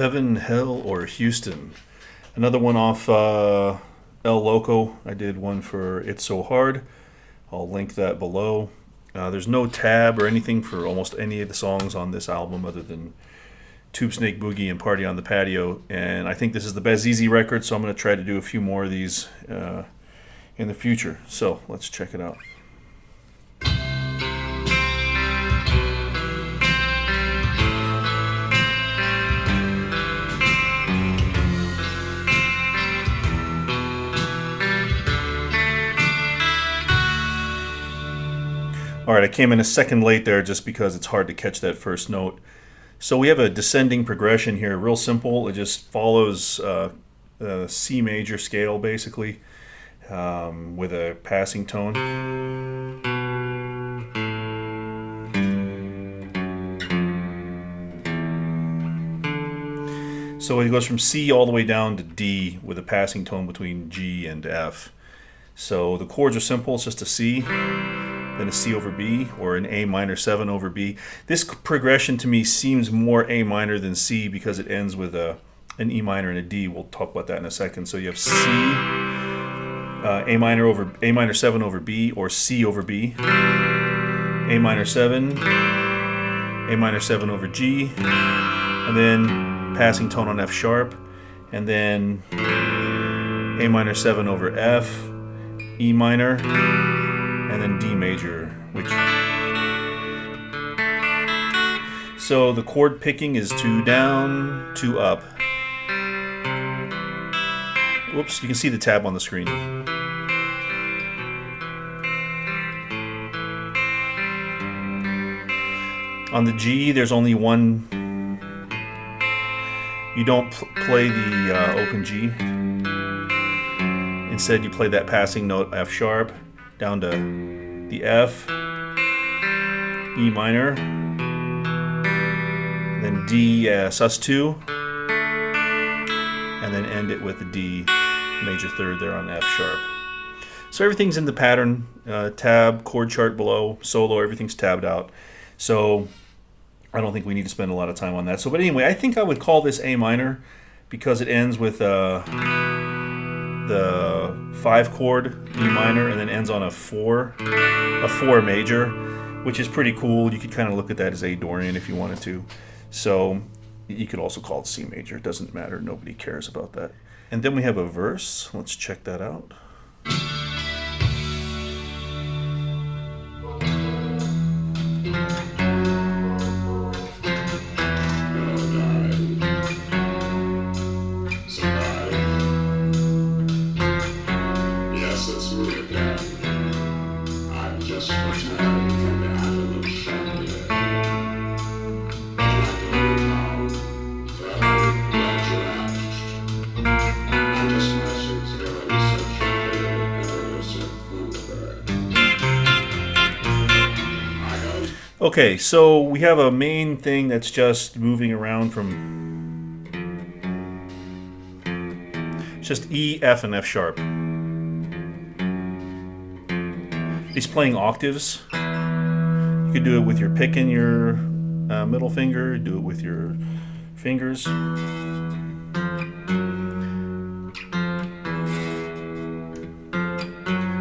Heaven, Hell, or Houston. Another one off El Loco. I did one for It's So Hard. I'll link that below. There's no tab or anything for almost any of the songs on this album other than Tube Snake Boogie and Party on the Patio. And I think this is the best ZZ record, so I'm going to try to do a few more of these in the future. So let's check it out. Alright, I came in a second late there just because it's hard to catch that first note. So we have a descending progression here, real simple. It just follows a C major scale basically with a passing tone. So it goes from C all the way down to D with a passing tone between G and F. So the chords are simple, it's just a C, then a C over B, or an A minor 7 over B. This progression to me seems more A minor than C because it ends with an E minor and a D. We'll talk about that in a second. So you have C, A minor 7 over B, or C over B, A minor 7, A minor 7 over G, and then passing tone on F sharp, and then A minor 7 over F, E minor, and then D major, so the chord picking is 2 down, 2 up. Whoops, you can see the tab on the screen. On the G, there's only one. You don't play the open G. Instead, you play that passing note F sharp down to the F, E minor, then D sus2, and then end it with the D major third there on F sharp. So everything's in the pattern, tab, chord chart below, solo, everything's tabbed out. So I don't think we need to spend a lot of time on that. So, but anyway, I think I would call this A minor because it ends with the 5 chord E minor and then ends on a 4 major, which is pretty cool. You could kind of look at that as A Dorian if you wanted to. So you could also call it C major. It doesn't matter. Nobody cares about that. And then we have a verse. Let's check that out. Okay, so we have a main thing that's just moving around from just E, F, and F sharp. He's playing octaves. You could do it with your pick and your middle finger, do it with your fingers.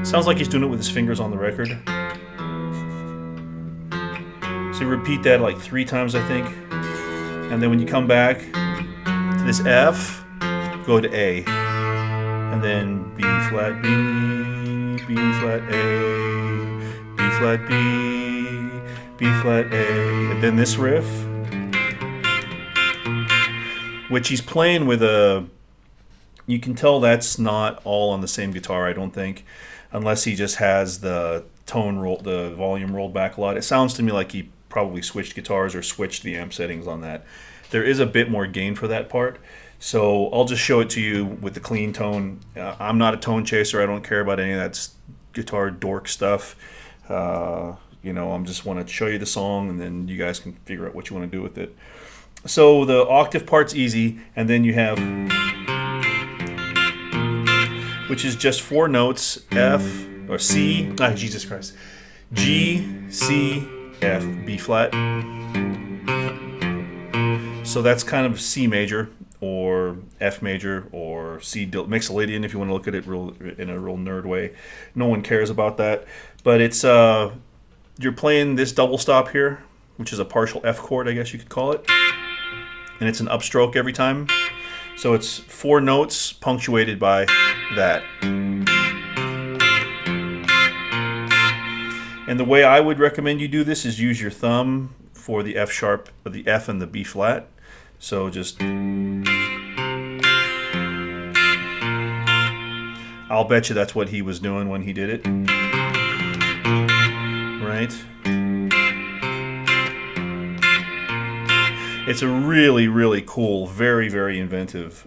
Sounds like he's doing it with his fingers on the record. So you repeat that like 3 times, I think. And then when you come back to this F, go to A. And then B flat B, B flat A, B flat B, B flat A. And then this riff, which he's playing with a, you can tell that's not all on the same guitar, I don't think, unless he just has the tone roll, the volume rolled back a lot. It sounds to me like he probably switched guitars or switched the amp settings on that. There is a bit more gain for that part, so I'll just show it to you with the clean tone. I'm not a tone chaser. I don't care about any of that guitar dork stuff. You know, I'm just want to show you the song, and then you guys can figure out what you want to do with it. So the octave part's easy, and then you have, which is just 4 notes, F, or C, Jesus Christ, G, C, F, B flat. So that's kind of C major or F major or C Mixolydian if you want to look at it in a real nerd way. No one cares about that, but it's you're playing this double stop here, which is a partial F chord, I guess you could call it, and it's an upstroke every time. So it's 4 notes punctuated by that. And the way I would recommend you do this is use your thumb for the F sharp, or the F and the B flat. So just, I'll bet you that's what he was doing when he did it. Right? It's a really, really cool, very, very inventive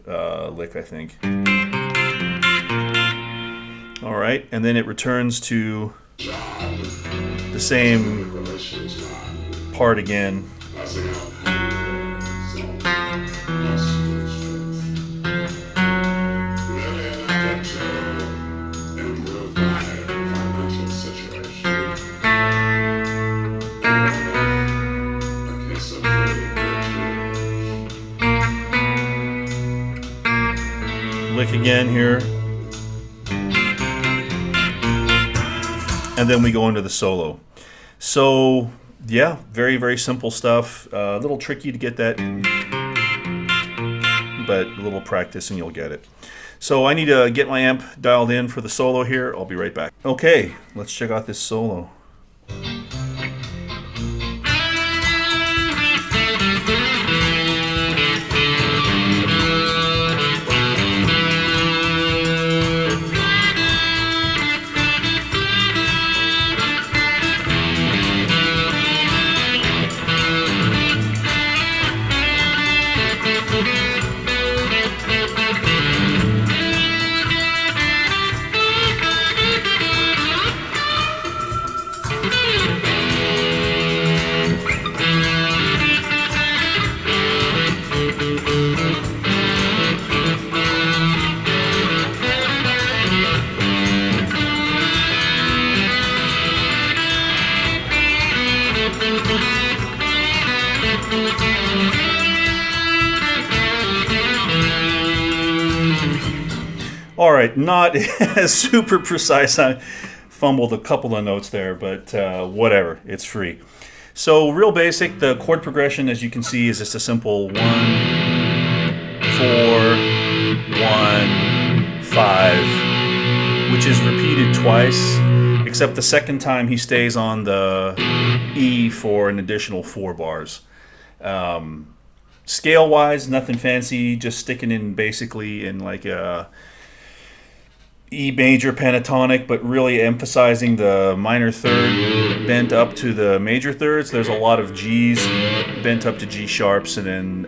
lick, I think. All right, and then it returns to the same part again. Lick again here. And then we go into the solo. So yeah, very, very simple stuff. A little tricky to get that, but a little practice and you'll get it. So I need to get my amp dialed in for the solo here. I'll be right back. Okay, let's check out this solo. All right, not as super precise. I fumbled a couple of notes there, but whatever, it's free. So real basic, the chord progression, as you can see, is just a simple 1, 4, 1, 5, which is repeated twice, except the second time he stays on the E for an additional 4 bars. Scale-wise, nothing fancy, just sticking in basically in like a E major pentatonic, but really emphasizing the minor third bent up to the major thirds. There's a lot of G's bent up to G sharps, and then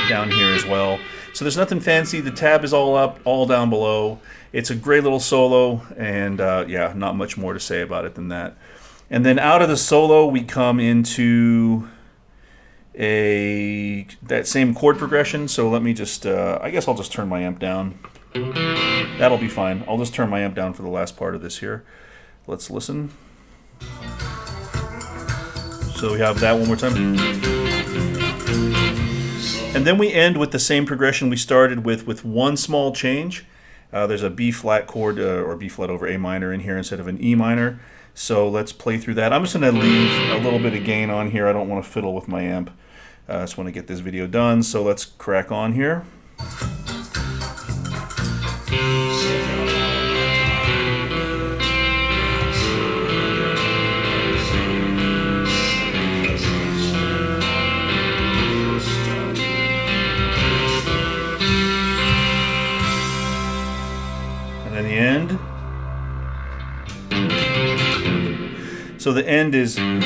down here as well. So there's nothing fancy. The tab is all up, all down below. It's a great little solo, and yeah, not much more to say about it than that. And then out of the solo, we come into that same chord progression. So let me just, I guess I'll just turn my amp down. That'll be fine. I'll just turn my amp down for the last part of this here. Let's listen. So we have that one more time. And then we end with the same progression we started with one small change. There's a B flat chord, or B flat over A minor in here instead of an E minor. So let's play through that. I'm just going to leave a little bit of gain on here. I don't want to fiddle with my amp. I just want to get this video done. So let's crack on here. And then the end. So the end is, and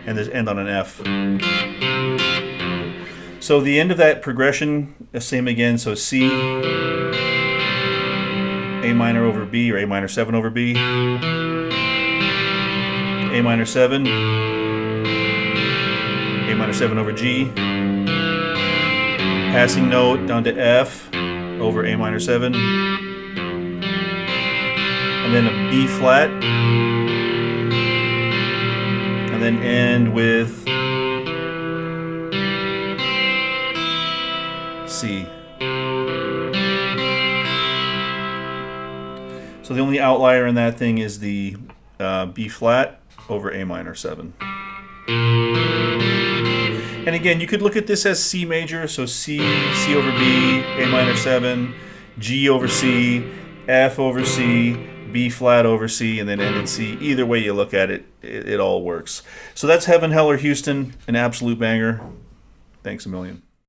there's end on an F. So the end of that progression, the same again, so C, A minor over B, or A minor 7 over B, A minor 7, A minor 7 over G, passing note down to F over A minor 7, and then a B flat, and then end with C. So the only outlier in that thing is the B flat over A minor 7. And again, you could look at this as C major, so C, C over B, A minor 7, G over C, F over C, B flat over C, and then end in C. Either way you look at it, it all works. So that's Heaven, Hell, or Houston, an absolute banger. Thanks a million.